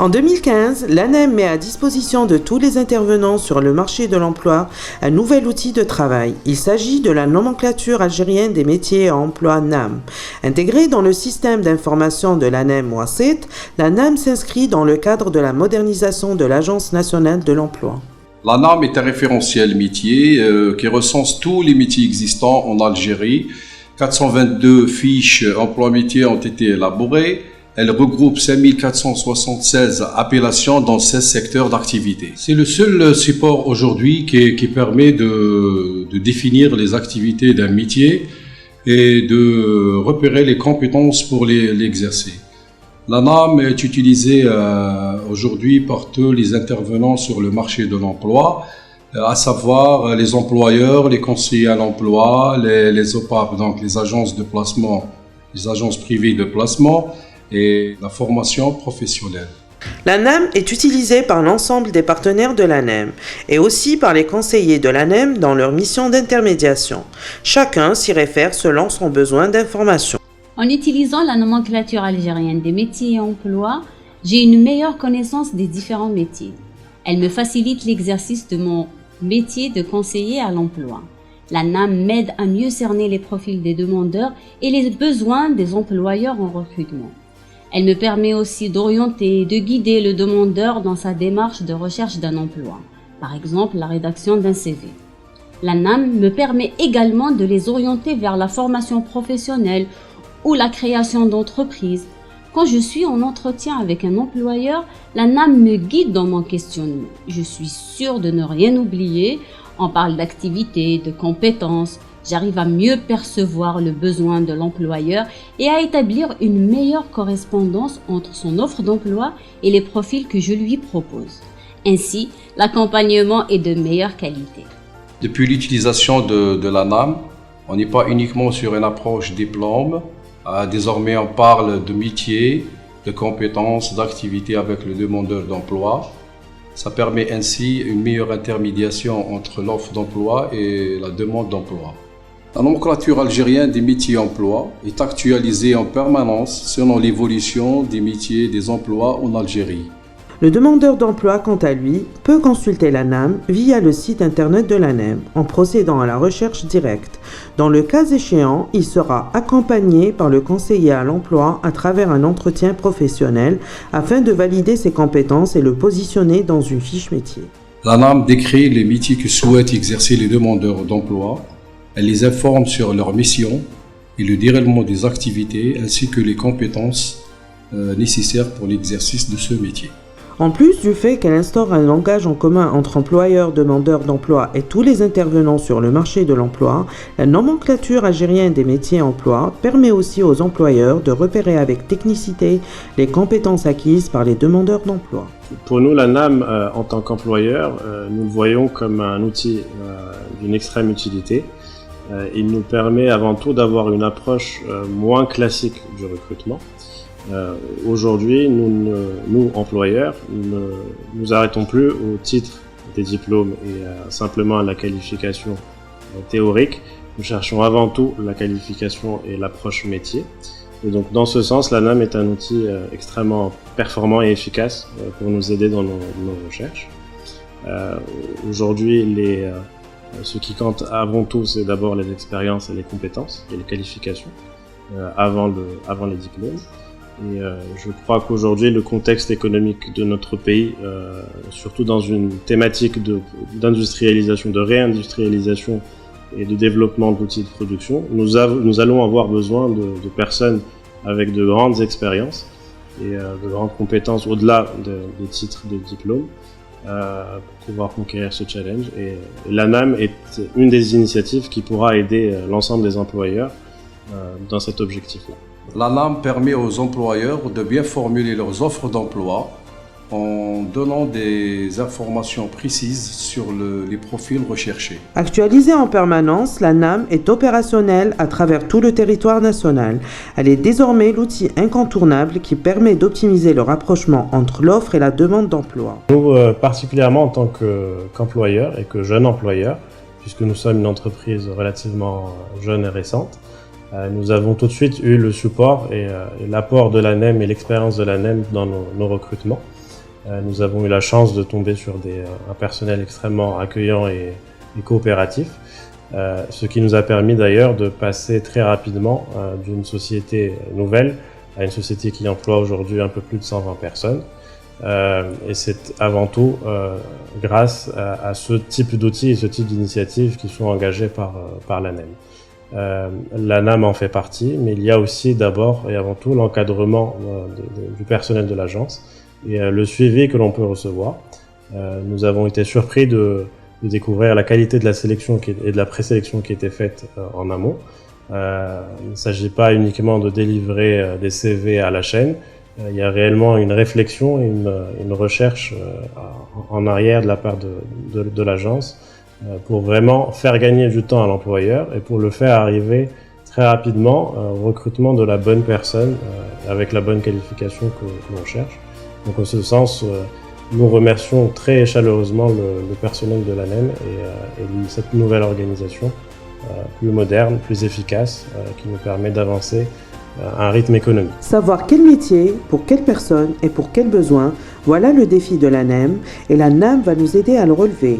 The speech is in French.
En 2015, l'ANEM met à disposition de tous les intervenants sur le marché de l'emploi un nouvel outil de travail. Il s'agit de la nomenclature algérienne des métiers à emploi NAM. Intégrée dans le système d'information de l'ANEM Ouassit, la NAM s'inscrit dans le cadre de la modernisation de l'Agence nationale de l'emploi. La NAM est un référentiel métier qui recense tous les métiers existants en Algérie. 422 fiches emploi-métiers ont été élaborées. Elle regroupe 5476 appellations dans 16 secteurs d'activité. C'est le seul support aujourd'hui qui permet de définir les activités d'un métier et de repérer les compétences pour l'exercer. La NAM est utilisée aujourd'hui par tous les intervenants sur le marché de l'emploi, à savoir les employeurs, les conseillers à l'emploi, les OPAP, donc les agences de placement, les agences privées de placement, et la formation professionnelle. La NAM est utilisée par l'ensemble des partenaires de l'ANEM et aussi par les conseillers de l'ANEM dans leur mission d'intermédiation. Chacun s'y réfère selon son besoin d'information. En utilisant la nomenclature algérienne des métiers et emplois, j'ai une meilleure connaissance des différents métiers. Elle me facilite l'exercice de mon métier de conseiller à l'emploi. La NAM m'aide à mieux cerner les profils des demandeurs et les besoins des employeurs en recrutement. Elle me permet aussi d'orienter et de guider le demandeur dans sa démarche de recherche d'un emploi, par exemple la rédaction d'un CV. La NAM me permet également de les orienter vers la formation professionnelle ou la création d'entreprises. Quand je suis en entretien avec un employeur, la NAM me guide dans mon questionnement. Je suis sûre de ne rien oublier. On parle d'activité, de compétences. J'arrive à mieux percevoir le besoin de l'employeur et à établir une meilleure correspondance entre son offre d'emploi et les profils que je lui propose. Ainsi, l'accompagnement est de meilleure qualité. Depuis l'utilisation de la NAM, on n'est pas uniquement sur une approche diplôme. Désormais, on parle de métier, de compétences, d'activités avec le demandeur d'emploi. Ça permet ainsi une meilleure intermédiation entre l'offre d'emploi et la demande d'emploi. La nomenclature algérienne des métiers et emplois est actualisée en permanence selon l'évolution des métiers et des emplois en Algérie. Le demandeur d'emploi, quant à lui, peut consulter la NAM via le site internet de l'ANEM en procédant à la recherche directe. Dans le cas échéant, il sera accompagné par le conseiller à l'emploi à travers un entretien professionnel afin de valider ses compétences et le positionner dans une fiche métier. La NAM décrit les métiers que souhaitent exercer les demandeurs d'emploi. Elle les informe sur leur mission et le déroulement des activités ainsi que les compétences nécessaires pour l'exercice de ce métier. En plus du fait qu'elle instaure un langage en commun entre employeurs, demandeurs d'emploi et tous les intervenants sur le marché de l'emploi, la nomenclature algérienne des métiers et emplois permet aussi aux employeurs de repérer avec technicité les compétences acquises par les demandeurs d'emploi. Pour nous, la NAM, en tant qu'employeur, nous le voyons comme un outil d'une extrême utilité. Il nous permet avant tout d'avoir une approche moins classique du recrutement. Aujourd'hui, nous employeurs, ne nous arrêtons plus au titre des diplômes et simplement à la qualification théorique. Nous cherchons avant tout la qualification et l'approche métier. Et donc, dans ce sens, la NAM est un outil extrêmement performant et efficace pour nous aider dans nos recherches. Aujourd'hui, ce qui compte avant tout, c'est d'abord les expériences et les compétences et les qualifications avant les diplômes. Et je crois qu'aujourd'hui, le contexte économique de notre pays, surtout dans une thématique d'industrialisation, de réindustrialisation et de développement d'outils de production, nous allons avoir besoin de personnes avec de grandes expériences et de grandes compétences au-delà des titres de diplôme pour pouvoir conquérir ce challenge. Et la NAM est une des initiatives qui pourra aider l'ensemble des employeurs dans cet objectif-là. La NAM permet aux employeurs de bien formuler leurs offres d'emploi en donnant des informations précises sur les profils recherchés. Actualisée en permanence, la NAM est opérationnelle à travers tout le territoire national. Elle est désormais l'outil incontournable qui permet d'optimiser le rapprochement entre l'offre et la demande d'emploi. Nous, particulièrement en tant qu'employeur et que jeune employeur, puisque nous sommes une entreprise relativement jeune et récente, nous avons tout de suite eu le support et l'apport de l'ANEM et l'expérience de l'ANEM dans nos recrutements. Nous avons eu la chance de tomber sur un personnel extrêmement accueillant et coopératif, ce qui nous a permis d'ailleurs de passer très rapidement d'une société nouvelle à une société qui emploie aujourd'hui un peu plus de 120 personnes. Et c'est avant tout grâce à ce type d'outils et ce type d'initiatives qui sont engagées par l'ANEM. L'ANAM en fait partie, mais il y a aussi d'abord et avant tout l'encadrement du personnel de l'agence et le suivi que l'on peut recevoir. Nous avons été surpris de découvrir la qualité de la sélection et de la présélection qui était faite en amont. Il ne s'agit pas uniquement de délivrer des CV à la chaîne. Il y a réellement une réflexion et une recherche en arrière de la part de l'agence pour vraiment faire gagner du temps à l'employeur et pour le faire arriver très rapidement au recrutement de la bonne personne avec la bonne qualification que l'on cherche. Donc en ce sens, nous remercions très chaleureusement le personnel de l'ANEM et cette nouvelle organisation plus moderne, plus efficace, qui nous permet d'avancer à un rythme économique. Savoir quel métier, pour quelle personne et pour quel besoin, voilà le défi de l'ANEM et l'ANAM va nous aider à le relever.